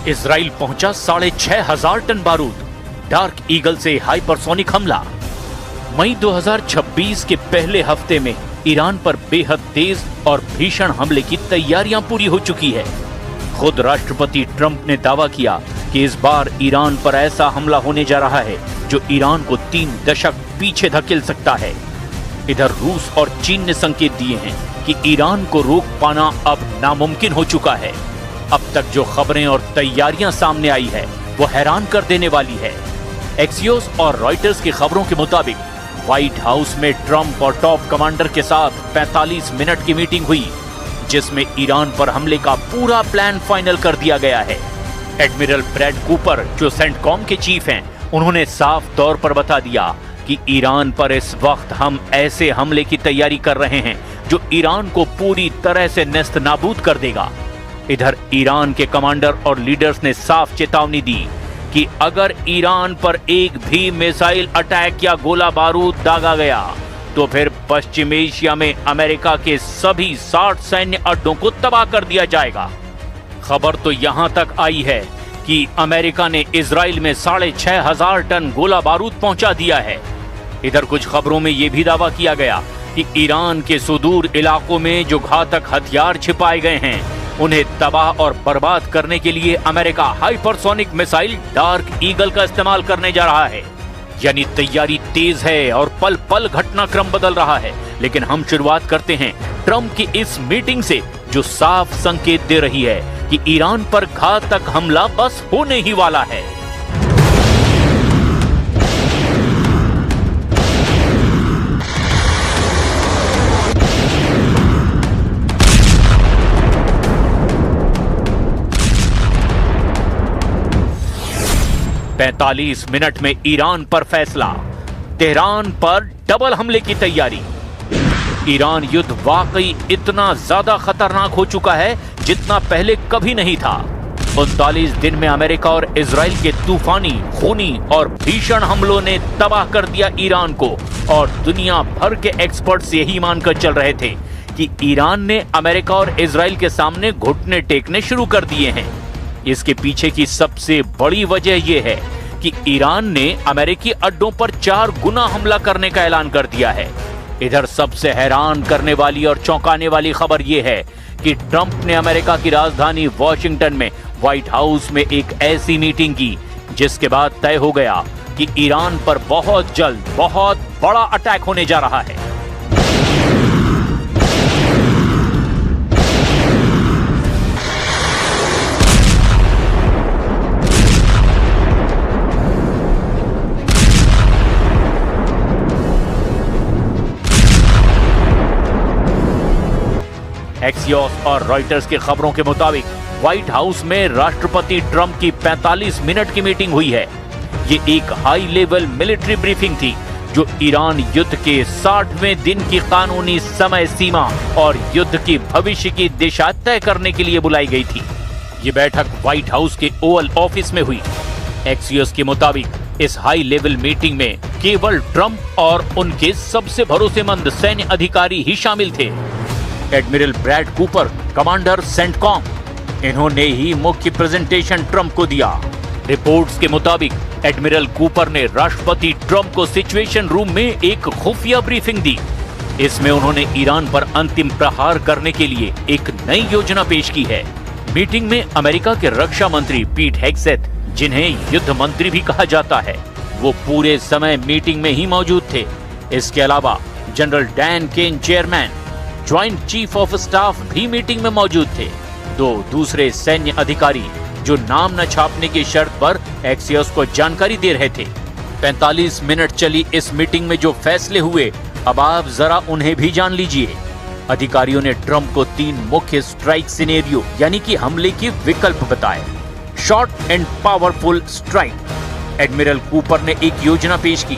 Israel पहुंचा 6,500 ton बारूद। Dark eagle से हाइपरसोनिक हमला। मई 2026 के पहले हफ्ते में ईरान पर बेहद तेज और भीषण हमले की तैयारियां पूरी हो चुकी है। खुद राष्ट्रपति ट्रंप ने दावा किया कि इस बार ईरान पर ऐसा हमला होने जा रहा है जो ईरान को 3 दशक पीछे धकेल सकता है। इधर रूस और चीन ने संकेत दिए हैं कि ईरान को रोक पाना अब नामुमकिन हो चुका है। अब तक जो खबरें और तैयारियां सामने आई है वो हैरान कर देने वाली है। एक्सियोस और रॉयटर्स की खबरों के मुताबिक व्हाइट हाउस में ट्रंप और टॉप कमांडर के साथ 45 मिनट की मीटिंग हुई, जिसमें ईरान पर हमले का पूरा प्लान फाइनल कर दिया गया है। एडमिरल ब्रैड कूपर, जो सेंटकॉम के चीफ हैं, उन्होंने साफ तौर पर बता दिया कि ईरान पर इस वक्त हम ऐसे हमले की तैयारी कर रहे हैं जो ईरान को पूरी तरह से नेस्त नाबूद कर देगा। इधर ईरान के कमांडर और लीडर्स ने साफ चेतावनी दी कि अगर ईरान पर एक भी मिसाइल अटैक या गोला बारूद दागा गया तो फिर पश्चिम एशिया में अमेरिका के सभी 60 सैन्य अड्डों को तबाह कर दिया जाएगा। खबर तो यहां तक आई है कि अमेरिका ने इजराइल में 6,500 टन गोला बारूद पहुंचा दिया है। इधर कुछ खबरों में यह भी दावा किया गया कि ईरान के सुदूर इलाकों में जो घातक हथियार छिपाए गए हैं उन्हें तबाह और बर्बाद करने के लिए America hypersonic missile dark eagle का इस्तेमाल करने जा रहा है। यानी तैयारी तेज है और पल पल घटनाक्रम बदल रहा है। लेकिन हम शुरुआत करते हैं ट्रंप की इस मीटिंग से, जो साफ संकेत दे रही है कि ईरान पर घातक हमला बस होने ही वाला है। पैंतालीस मिनट में ईरान पर फैसला। तेहरान पर डबल हमले की तैयारी। ईरान युद्ध वाकई इतना ज्यादा खतरनाक हो चुका है जितना पहले कभी नहीं था। 39 दिन में अमेरिका और इजराइल के तूफानी, खूनी और भीषण हमलों ने तबाह कर दिया ईरान को, और दुनिया भर के एक्सपर्ट्स यही मानकर चल रहे थे कि ईरान ने अमेरिका और इजराइल के सामने घुटने टेकने शुरू कर दिए हैं। इसके पीछे की सबसे बड़ी वजह यह है कि ईरान ने अमेरिकी अड्डों पर 4 गुना हमला करने का ऐलान कर दिया है। इधर सबसे हैरान करने वाली और चौंकाने वाली खबर यह है कि ट्रंप ने अमेरिका की राजधानी वॉशिंगटन में व्हाइट हाउस में एक ऐसी मीटिंग की जिसके बाद तय हो गया कि ईरान पर बहुत जल्द बहुत बड़ा अटैक होने जा रहा है। एक्सियोस और रॉयटर्स की खबरों के मुताबिक व्हाइट हाउस में राष्ट्रपति ट्रंप की 45 मिनट की मीटिंग हुई है। ये एक हाई लेवल मिलिट्री ब्रीफिंग थी जो ईरान युद्ध के 60वें दिन की कानूनी समय सीमा और युद्ध की भविष्य की दिशा तय करने के लिए बुलाई गई थी। ये बैठक व्हाइट हाउस के ओवल ऑफिस में हुई। एक्सियोस के मुताबिक इस हाई लेवल मीटिंग में केवल ट्रंप और उनके सबसे भरोसेमंद सैन्य अधिकारी ही शामिल थे। Admiral Brad Cooper, commander CENTCOM, इन्होंने ही मुख्य प्रेजेंटेशन ट्रंप को दिया। रिपोर्ट्स के मुताबिक एडमिरल कूपर ने राष्ट्रपति ट्रंप को सिचुएशन रूम में एक खुफिया ब्रीफिंग दी। इसमें उन्होंने ईरान पर अंतिम प्रहार करने के लिए एक नई योजना पेश की है। मीटिंग में अमेरिका के रक्षा मंत्री पीट हेग्सेथ, जिन्हें युद्ध मंत्री भी कहा जाता है, वो पूरे समय मीटिंग में ही मौजूद थे। इसके अलावा general Dan Caine, chairman, joint chief of staff भी मीटिंग में मौजूद थे। 2 दूसरे सैन्य अधिकारी जो नाम न छापने की शर्त पर एक्सियोस को जानकारी दे रहे थे। 45 मिनट चली इस मीटिंग में जो फैसले हुए, अब आप जरा उन्हें भी जान लीजिए। अधिकारियों ने ट्रंप को 3 मुख्य स्ट्राइक सिनेरियो यानी कि हमले के विकल्प बताए। Short and powerful strike. Admiral Cooper ने एक योजना पेश की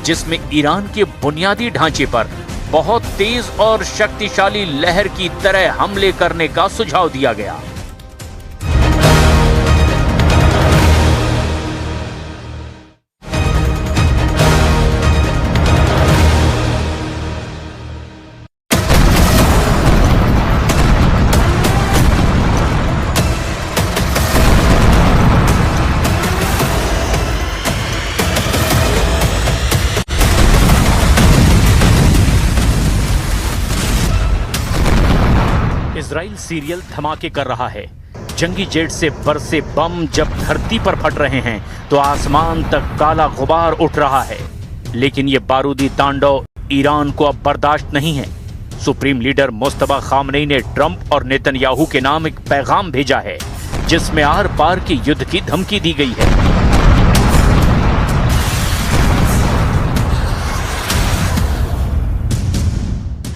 जिसमें ईरान के बुनियादी ढांचे पर बहुत तेज और शक्तिशाली लहर की तरह हमले करने का सुझाव दिया गया। सीरियल धमाके कर रहा है। जंगी जेट से बरसे बम जब धरती पर फट रहे हैं तो आसमान तक काला गुबार उठ रहा है। लेकिन ये बारूदी तांडव ईरान को अब बर्दाश्त नहीं है। सुप्रीम लीडर मुस्तफा खामनेई ने ट्रंप और नेतन्याहू के नाम एक पैगाम भेजा है जिसमें आर पार के युद्ध की धमकी दी गई है।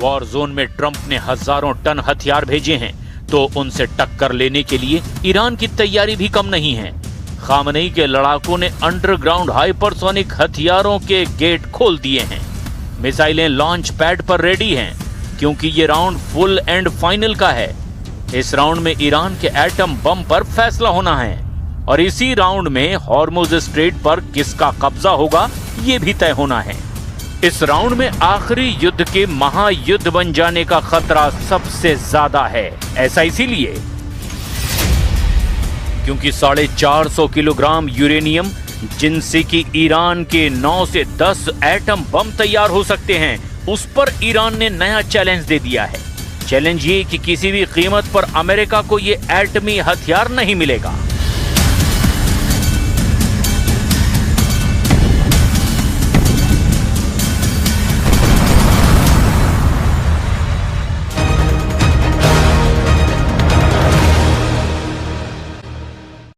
वॉर जोन में ट्रंप ने हजारों टन हथियार भेजे हैं तो उनसे टक्कर लेने के लिए ईरान की तैयारी भी कम नहीं है। खामनेई के लड़ाकों ने अंडरग्राउंड हाइपरसोनिक हथियारों के गेट खोल दिए हैं। मिसाइलें लॉन्च पैड पर रेडी हैं क्योंकि ये राउंड फुल एंड फाइनल का है। इस राउंड में ईरान के एटम बम पर फैसला होना है और इसी राउंड में हॉर्मुज स्ट्रेट पर किसका कब्जा होगा ये भी तय होना है। इस राउंड में आखिरी युद्ध के महायुद्ध बन जाने का खतरा सबसे ज्यादा है। ऐसा इसीलिए क्योंकि 450 किलोग्राम यूरेनियम जिनसे कि ईरान के 9 से 10 एटम बम तैयार हो सकते हैं, उस पर ईरान ने नया चैलेंज दे दिया है। चैलेंज ये कि किसी भी कीमत पर अमेरिका को ये एटमी हथियार नहीं मिलेगा।